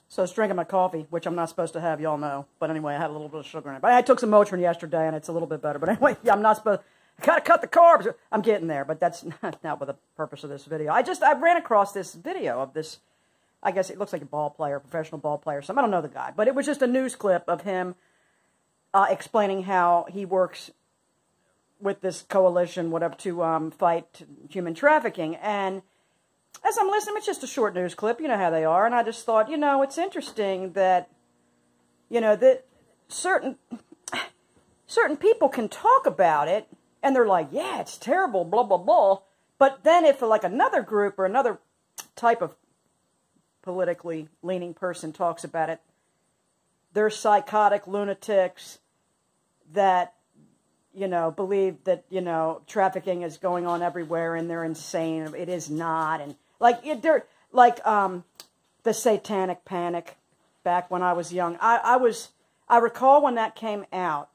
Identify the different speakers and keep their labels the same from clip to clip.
Speaker 1: So I was drinking my coffee, which I'm not supposed to have, y'all know. But anyway, I had a little bit of sugar in it. But I took some Motrin yesterday, and it's a little bit better. But anyway, yeah, I'm not supposed. I gotta cut the carbs. I'm getting there, but that's not what the purpose of this video. I ran across this video of this. I guess it looks like a ball player, professional ball player. I don't know the guy, but it was just a news clip of him explaining how he works with this coalition, whatever, to fight human trafficking. And as I'm listening, it's just a short news clip. You know how they are. And I just thought, it's interesting that, that certain people can talk about it, and they're like, yeah, it's terrible, blah, blah, blah. But then if like another group or another type of politically leaning person talks about it, they're psychotic lunatics that, believe that, trafficking is going on everywhere and they're insane. It is not. And they're like the satanic panic back when I was young. I recall when that came out,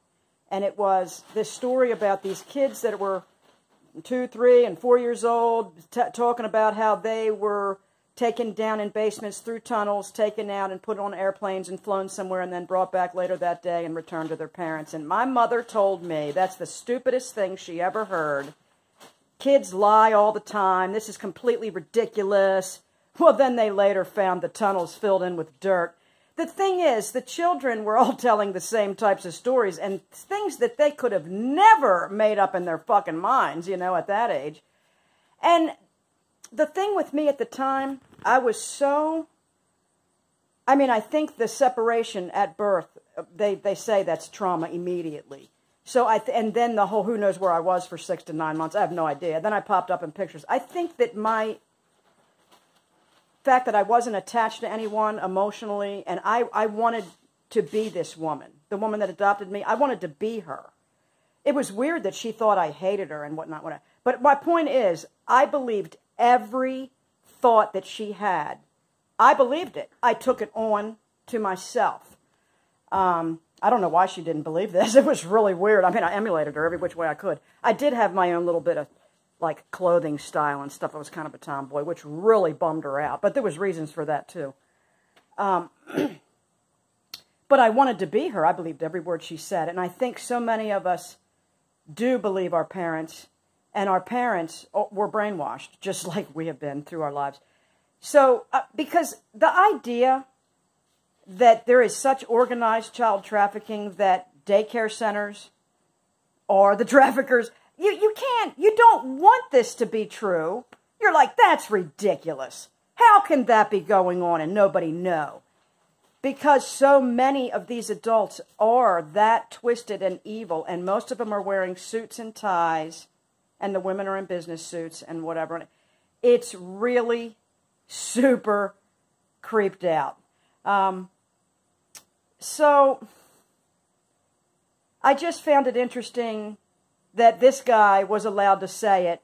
Speaker 1: and it was this story about these kids that were 2, 3, and 4 years old, talking about how they were taken down in basements through tunnels, taken out and put on airplanes and flown somewhere, and then brought back later that day and returned to their parents. And my mother told me that's the stupidest thing she ever heard. Kids lie all the time. This is completely ridiculous. Well, then they later found the tunnels filled in with dirt. The thing is, the children were all telling the same types of stories and things that they could have never made up in their fucking minds, at that age. And the thing with me at the time, I think the separation at birth, they say that's trauma immediately. So and then the whole who knows where I was for 6 to 9 months, I have no idea. Then I popped up in pictures. I think that my fact that I wasn't attached to anyone emotionally, and I wanted to be this woman, the woman that adopted me, I wanted to be her. It was weird that she thought I hated her and whatnot. But my point is, I believed every thought that she had. I believed it. I took it on to myself. I don't know why she didn't believe this. It was really weird. I emulated her every which way I could. I did have my own little bit of, clothing style and stuff. I was kind of a tomboy, which really bummed her out. But there was reasons for that, too. But I wanted to be her. I believed every word she said. And I think so many of us do believe our parents, and our parents were brainwashed, just like we have been through our lives. So, because the idea that there is such organized child trafficking that daycare centers are the traffickers, you don't want this to be true. You're like, that's ridiculous. How can that be going on and nobody know? Because so many of these adults are that twisted and evil, and most of them are wearing suits and ties, and the women are in business suits and whatever. It's really super creeped out. So I just found it interesting that this guy was allowed to say it.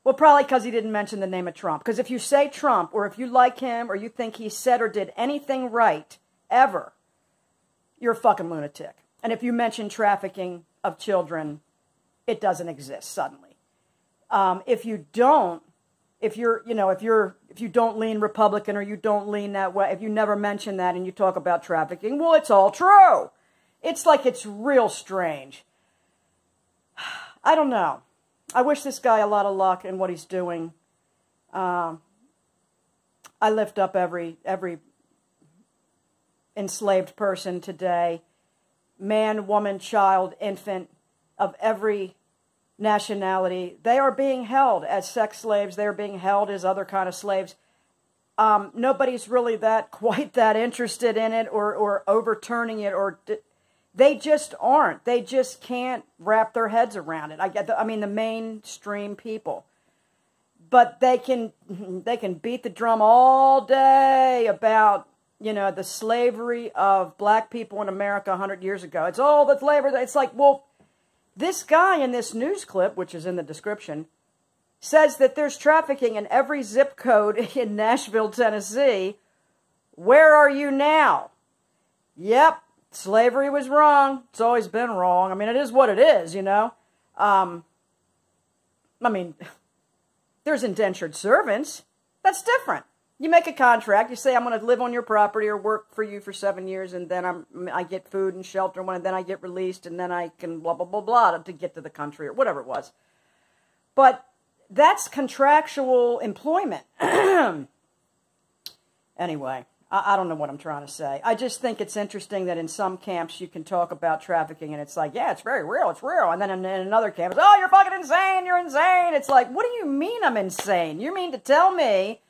Speaker 1: Well, probably because he didn't mention the name of Trump. Because if you say Trump, or if you like him, or you think he said or did anything right, ever, you're a fucking lunatic. And if you mention trafficking of children, it doesn't exist suddenly. If you don't lean Republican, or you don't lean that way, if you never mention that and you talk about trafficking, well, it's all true. It's like it's real strange. I don't know. I wish this guy a lot of luck in what he's doing. I lift up every enslaved person today, man, woman, child, infant, of every nationality. They are being held as sex slaves. They are being held as other kind of slaves. Nobody's really quite that interested in it, or overturning it, or they just aren't. They just can't wrap their heads around it. The mainstream people. But they can beat the drum all day about, the slavery of black people in America 100 years ago. It's all the slavery. It's like, well, this guy in this news clip, which is in the description, says that there's trafficking in every zip code in Nashville, Tennessee. Where are you now? Yep. Slavery was wrong. It's always been wrong. It is what it is, there's indentured servants. That's different. You make a contract. You say, I'm going to live on your property or work for you for 7 years, and then I get food and shelter, and then I get released, and then I can blah, blah, blah, blah to get to the country or whatever it was. But that's contractual employment. Anyway, I don't know what I'm trying to say. I just think it's interesting that in some camps you can talk about trafficking, and it's like, yeah, it's very real, it's real. And then in another camp, it's, oh, you're fucking insane, you're insane. It's like, what do you mean I'm insane? You mean to tell me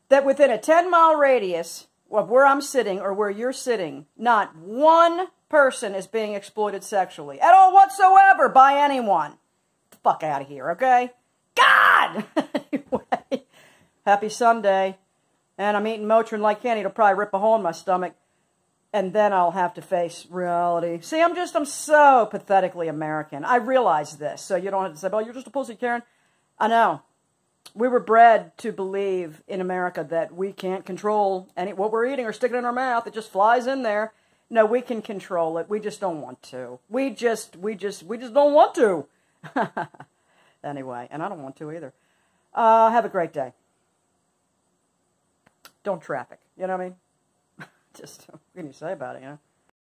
Speaker 1: that within a 10-mile radius of where I'm sitting or where you're sitting, not one person is being exploited sexually at all whatsoever by anyone? Get the fuck out of here, okay? God! Anyway, happy Sunday. And I'm eating Motrin like candy. It'll probably rip a hole in my stomach. And then I'll have to face reality. See, I'm so pathetically American. I realize this. So you don't have to say, oh, you're just a pussy, Karen. I know. We were bred to believe in America that we can't control what we're eating or sticking in our mouth. It just flies in there. No, we can control it. We just don't want to. We just don't want to. Anyway, and I don't want to either. Have a great day. Don't traffic. You know what I mean? Just, what can you say about it, you know?